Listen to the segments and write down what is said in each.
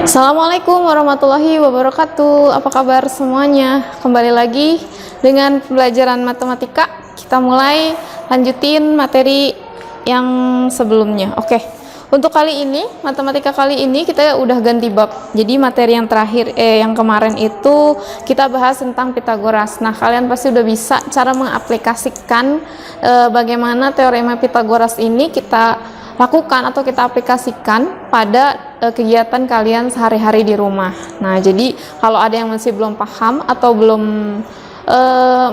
Assalamualaikum warahmatullahi wabarakatuh. Apa kabar semuanya? Kembali lagi dengan pembelajaran matematika. Kita mulai lanjutin materi yang sebelumnya. Oke. Untuk kali ini, matematika kali ini kita udah ganti bab. Jadi materi yang terakhir yang kemarin itu kita bahas tentang Pitagoras. Nah, kalian pasti udah bisa cara mengaplikasikan bagaimana teorema Pitagoras ini kita lakukan atau kita aplikasikan pada kegiatan kalian sehari-hari di rumah. Nah, jadi kalau ada yang masih belum paham atau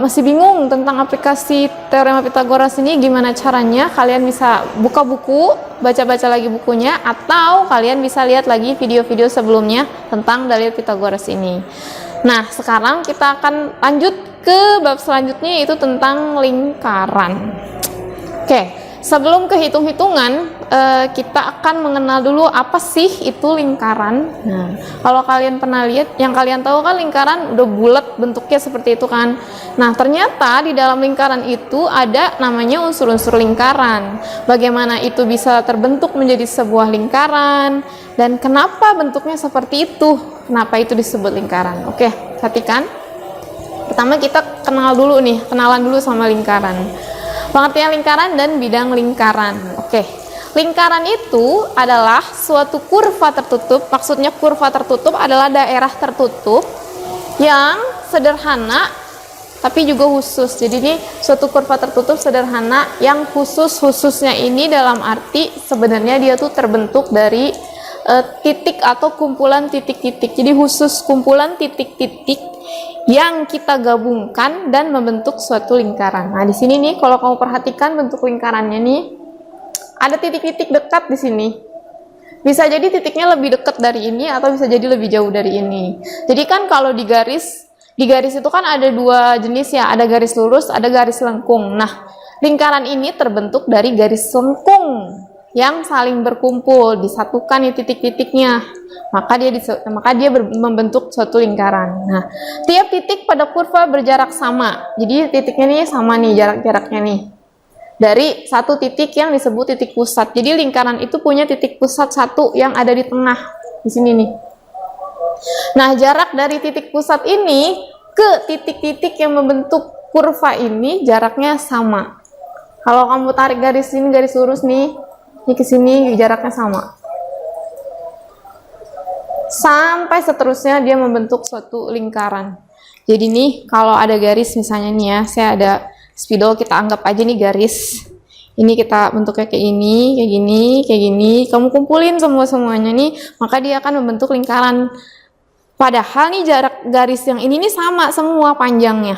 masih bingung tentang aplikasi teorema Pitagoras ini gimana caranya, kalian bisa buka buku, baca-baca lagi bukunya, atau kalian bisa lihat lagi video-video sebelumnya tentang dalil Pitagoras ini. Nah, sekarang kita akan lanjut ke bab selanjutnya, yaitu tentang lingkaran. Oke. Sebelum ke hitung-hitungan, kita akan mengenal dulu apa sih itu lingkaran. Nah, kalau kalian pernah lihat, yang kalian tahu kan lingkaran udah bulat bentuknya seperti itu kan. Nah, ternyata di dalam lingkaran itu ada namanya unsur-unsur lingkaran. Bagaimana itu bisa terbentuk menjadi sebuah lingkaran, dan kenapa bentuknya seperti itu, kenapa itu disebut lingkaran. Oke, perhatikan. Pertama kita kenalan dulu sama lingkaran. Pengertian lingkaran dan bidang lingkaran. Oke. Lingkaran itu adalah suatu kurva tertutup. Maksudnya kurva tertutup adalah daerah tertutup yang sederhana tapi juga khusus. Jadi ini suatu kurva tertutup sederhana yang khususnya ini dalam arti sebenarnya dia tuh terbentuk dari titik atau kumpulan titik-titik. Jadi khusus kumpulan titik-titik yang kita gabungkan dan membentuk suatu lingkaran. Nah, di sini nih kalau kamu perhatikan bentuk lingkarannya nih, ada titik-titik dekat di sini. Bisa jadi titiknya lebih dekat dari ini atau bisa jadi lebih jauh dari ini. Jadi kan kalau di garis itu kan ada dua jenis ya, ada garis lurus, ada garis lengkung. Nah, lingkaran ini terbentuk dari garis lengkung yang saling berkumpul, disatukan nih titik-titiknya. Maka dia membentuk suatu lingkaran. Nah, tiap titik pada kurva berjarak sama. Jadi titiknya nih sama nih jaraknya nih. Dari satu titik yang disebut titik pusat. Jadi lingkaran itu punya titik pusat satu yang ada di tengah di sini nih. Nah, jarak dari titik pusat ini ke titik-titik yang membentuk kurva ini jaraknya sama. Kalau kamu tarik garis ini, garis lurus nih, ini ke sini jaraknya sama. Sampai seterusnya dia membentuk suatu lingkaran. Jadi nih kalau ada garis misalnya nih ya, saya ada spidol, kita anggap aja nih garis. Ini kita bentuknya kayak ini, kayak gini, kayak gini. Kamu kumpulin semuanya nih, maka dia akan membentuk lingkaran. Padahal nih jarak garis yang ini nih sama semua panjangnya.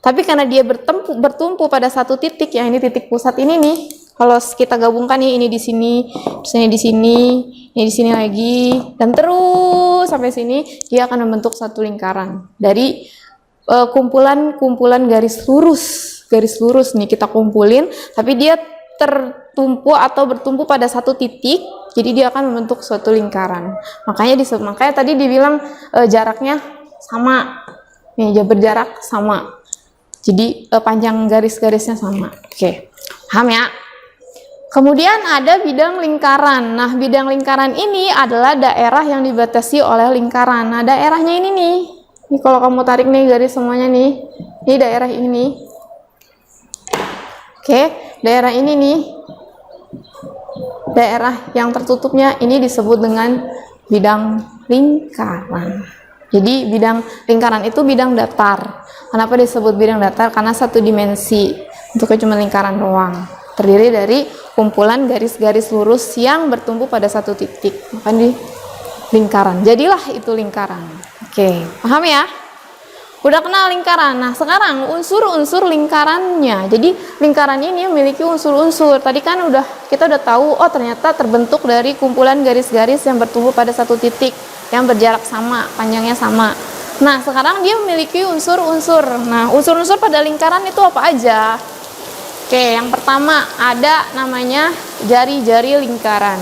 Tapi karena dia bertumpu pada satu titik, ya ini titik pusat ini nih. Kalau kita gabungkan nih, ini di sini, terus ini di sini, ini di sini lagi, dan terus sampai sini, dia akan membentuk satu lingkaran dari kumpulan garis lurus nih kita kumpulin, tapi dia bertumpu pada satu titik, jadi dia akan membentuk suatu lingkaran. Makanya tadi dibilang jaraknya sama, nih berjarak sama. Jadi panjang garis-garisnya sama. Oke, paham ya? Kemudian ada bidang lingkaran. Nah, bidang lingkaran ini adalah daerah yang dibatasi oleh lingkaran. Nah, daerahnya ini nih. Ini kalau kamu tarik nih garis semuanya nih. Ini daerah ini. Oke, daerah ini nih. Daerah yang tertutupnya ini disebut dengan bidang lingkaran. Jadi bidang lingkaran itu bidang datar. Kenapa disebut bidang datar? Karena satu dimensi. Bentuknya cuma lingkaran doang. Terdiri dari kumpulan garis-garis lurus yang bertumpu pada satu titik, makanya di lingkaran. Jadilah itu lingkaran. Oke, paham ya? Udah kenal lingkaran. Nah, sekarang unsur-unsur lingkarannya. Jadi lingkaran ini memiliki unsur-unsur. Tadi kan kita udah tahu, oh ternyata terbentuk dari kumpulan garis-garis yang bertumpu pada satu titik yang berjarak sama, panjangnya sama. Nah, sekarang dia memiliki unsur-unsur. Nah, unsur-unsur pada lingkaran itu apa aja? Oke, yang pertama ada namanya jari-jari lingkaran.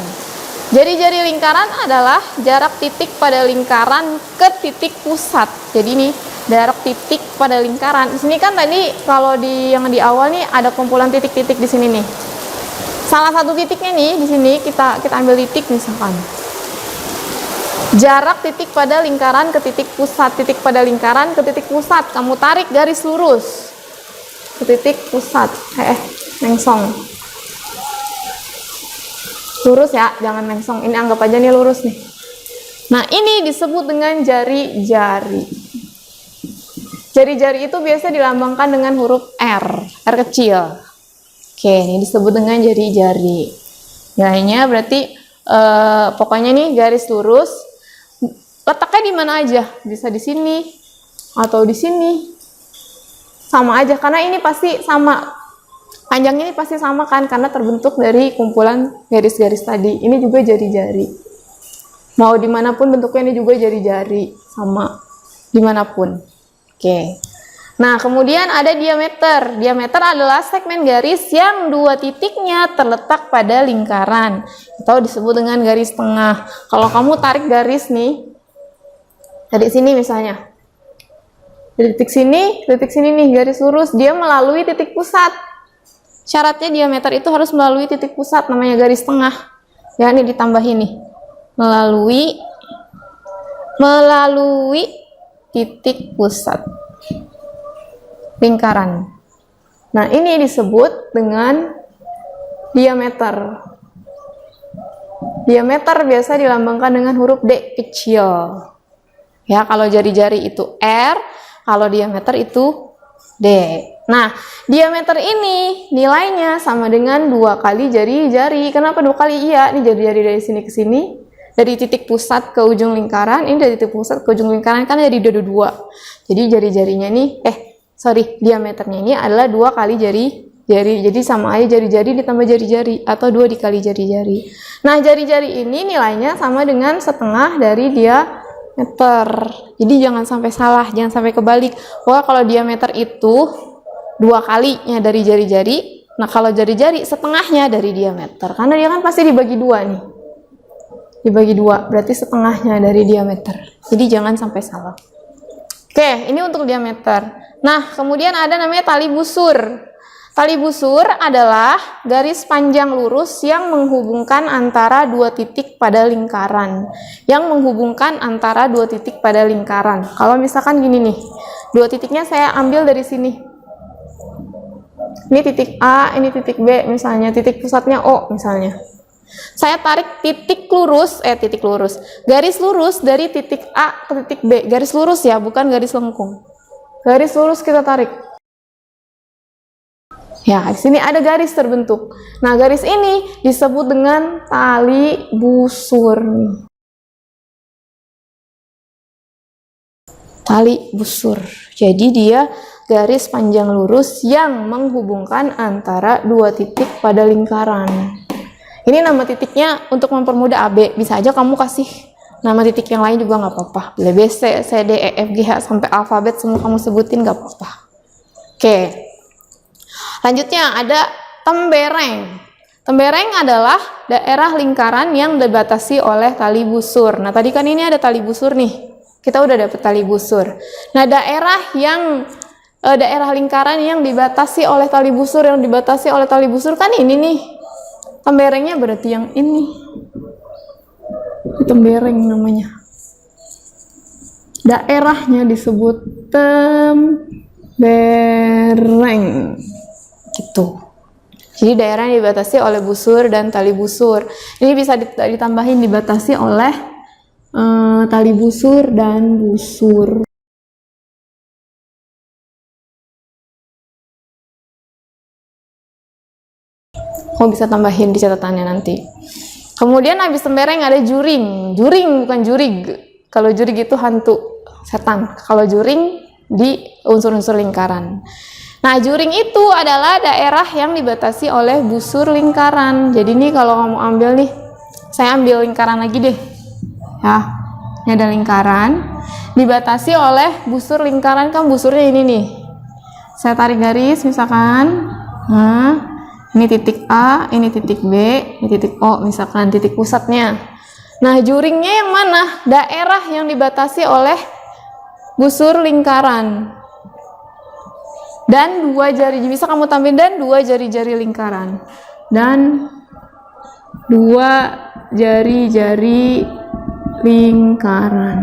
Jari-jari lingkaran adalah jarak titik pada lingkaran ke titik pusat. Jadi ini jarak titik pada lingkaran. Di sini kan tadi kalau yang di awal nih ada kumpulan titik-titik di sini nih. salah satu titiknya nih di sini kita ambil titik misalkan. Jarak titik pada lingkaran ke titik pusat, titik pada lingkaran ke titik pusat. Kamu tarik garis lurus ke titik pusat. Mengsong. Lurus ya, jangan mengsong. Ini anggap aja nih lurus nih. Nah, ini disebut dengan jari-jari. Jari-jari itu biasa dilambangkan dengan huruf R, R kecil. Oke, ini disebut dengan jari-jari. Nilainya berarti pokoknya nih garis lurus. Letaknya di mana aja, bisa di sini atau di sini, sama aja karena ini pasti sama, panjangnya ini pasti sama kan karena terbentuk dari kumpulan garis-garis tadi. Ini juga jari-jari, mau dimanapun bentuknya ini juga jari-jari, sama dimanapun. Oke, nah kemudian ada diameter. Diameter adalah segmen garis yang dua titiknya terletak pada lingkaran atau disebut dengan garis tengah. Kalau kamu tarik garis nih dari sini misalnya, dari titik sini nih garis lurus, dia melalui titik pusat. Syaratnya diameter itu harus melalui titik pusat, namanya garis tengah. Ya, ini ditambahin nih, melalui titik pusat lingkaran. Nah, ini disebut dengan diameter. Diameter biasa dilambangkan dengan huruf D kecil. Ya, kalau jari-jari itu R, kalau diameter itu D. Nah, diameter ini nilainya sama dengan 2 kali jari-jari. Kenapa 2 kali? Iya, ini jari-jari dari sini ke sini, dari titik pusat ke ujung lingkaran, ini dari titik pusat ke ujung lingkaran kan jadi 2. Jadi jari-jarinya nih, diameternya ini adalah 2 kali jari-jari. Jadi sama aja jari-jari ditambah jari-jari atau 2 dikali jari-jari. Nah, jari-jari ini nilainya sama dengan setengah dari diameter. Jadi jangan sampai salah, jangan sampai kebalik. Wah, kalau diameter itu 2 kalinya dari jari-jari, nah kalau jari-jari setengahnya dari diameter, karena dia kan pasti dibagi 2 nih, dibagi 2 berarti setengahnya dari diameter. Jadi jangan sampai salah. Oke, ini untuk diameter. Nah, kemudian ada namanya tali busur. Tali busur adalah garis panjang lurus yang menghubungkan antara 2 titik pada lingkaran. Yang menghubungkan antara 2 titik pada lingkaran. Kalau misalkan gini nih, 2 titiknya saya ambil dari sini. Ini titik A, ini titik B misalnya, titik pusatnya O misalnya. Saya tarik garis lurus dari titik A ke titik B. Garis lurus ya, bukan garis lengkung. Garis lurus kita tarik. Ya, di sini ada garis terbentuk. Nah, garis ini disebut dengan tali busur. Tali busur. Jadi dia garis panjang lurus yang menghubungkan antara 2 titik pada lingkaran. Ini nama titiknya untuk mempermudah AB. Bisa aja kamu kasih nama titik yang lain juga nggak apa-apa. Boleh B, C, D, E, F, G, H sampai alfabet semua kamu sebutin nggak apa-apa. Oke. Lanjutnya ada tembereng. Tembereng adalah daerah lingkaran yang dibatasi oleh tali busur. Nah, tadi kan ini ada tali busur nih. Kita udah dapet tali busur. Nah, daerah lingkaran yang dibatasi oleh tali busur, kan ini nih. Temberengnya berarti yang ini. Tembereng namanya. Daerahnya disebut tembereng. Gitu. Jadi daerah yang dibatasi oleh busur dan tali busur. Ini bisa ditambahin dibatasi oleh tali busur dan busur. Kamu bisa tambahin di catatannya nanti. Kemudian habis tembereng ada juring. Juring bukan jurig. Kalau jurig itu hantu, setan. Kalau juring di unsur-unsur lingkaran. Nah, juring itu adalah daerah yang dibatasi oleh busur lingkaran. Jadi ini kalau kamu ambil nih, saya ambil lingkaran lagi deh. Ya, ini ada lingkaran. Dibatasi oleh busur lingkaran, kan busurnya ini nih. Saya tarik garis misalkan. Nah, ini titik A, ini titik B, ini titik O misalkan, titik pusatnya. Nah, juringnya yang mana? Daerah yang dibatasi oleh busur lingkaran. Dan 2 jari, bisa kamu tambahin dan 2 jari-jari lingkaran. Dan 2 jari-jari lingkaran.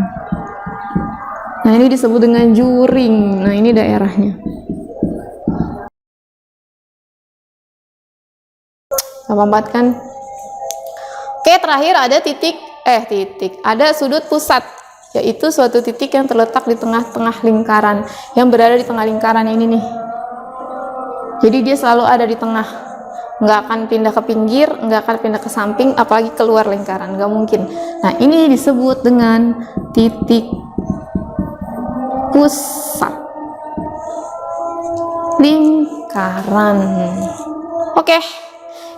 Nah, ini disebut dengan juring. Nah, ini daerahnya. Gampang kan? Oke, terakhir ada ada sudut pusat, yaitu suatu titik yang terletak di tengah-tengah lingkaran, yang berada di tengah lingkaran ini nih. Jadi dia selalu ada di tengah, nggak akan pindah ke pinggir, nggak akan pindah ke samping, apalagi keluar lingkaran, nggak mungkin. Nah, ini disebut dengan titik pusat lingkaran. Oke,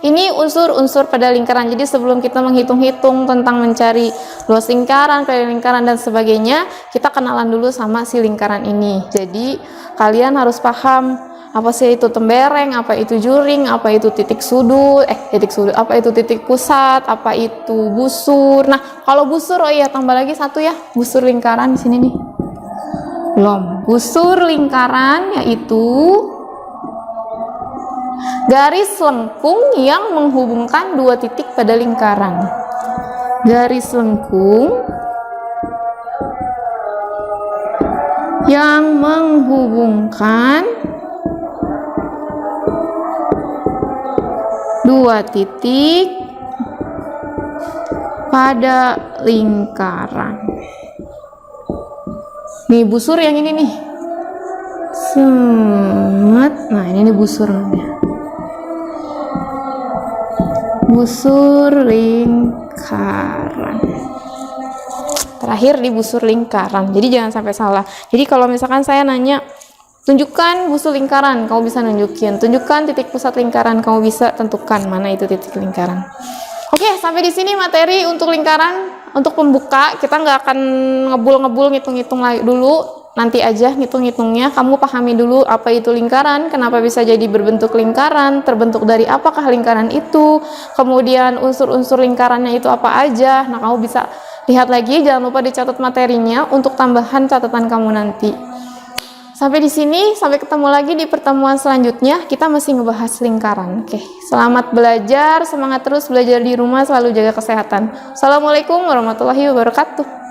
ini unsur-unsur pada lingkaran. Jadi sebelum kita menghitung-hitung tentang mencari luas lingkaran, keliling lingkaran dan sebagainya, kita kenalan dulu sama si lingkaran ini. Jadi kalian harus paham apa sih itu tembereng, apa itu juring, apa itu titik sudut, apa itu titik pusat, apa itu busur. Nah, kalau busur, oh iya, tambah lagi satu ya, busur lingkaran di sini nih. Belum. Busur lingkaran yaitu garis lengkung yang menghubungkan dua titik pada lingkaran. Garis lengkung yang menghubungkan dua titik pada lingkaran. Nih busur yang ini nih. Nah, ini nih busur namanya. Busur lingkaran. Terakhir di busur lingkaran. Jadi jangan sampai salah. Jadi kalau misalkan saya nanya, tunjukkan busur lingkaran, kamu bisa nunjukin. Tunjukkan titik pusat lingkaran, kamu bisa tentukan mana itu titik lingkaran. Oke, sampai di sini materi untuk lingkaran. Untuk pembuka, kita nggak akan ngebul-ngebul ngitung-ngitung lagi dulu. Nanti aja ngitung-ngitungnya, kamu pahami dulu apa itu lingkaran, kenapa bisa jadi berbentuk lingkaran, terbentuk dari apakah lingkaran itu, kemudian unsur-unsur lingkarannya itu apa aja. Nah, kamu bisa lihat lagi, jangan lupa dicatat materinya untuk tambahan catatan kamu nanti. Sampai di sini, sampai ketemu lagi di pertemuan selanjutnya. Kita masih ngebahas lingkaran. Oke, selamat belajar, semangat terus belajar di rumah, selalu jaga kesehatan. Assalamualaikum warahmatullahi wabarakatuh.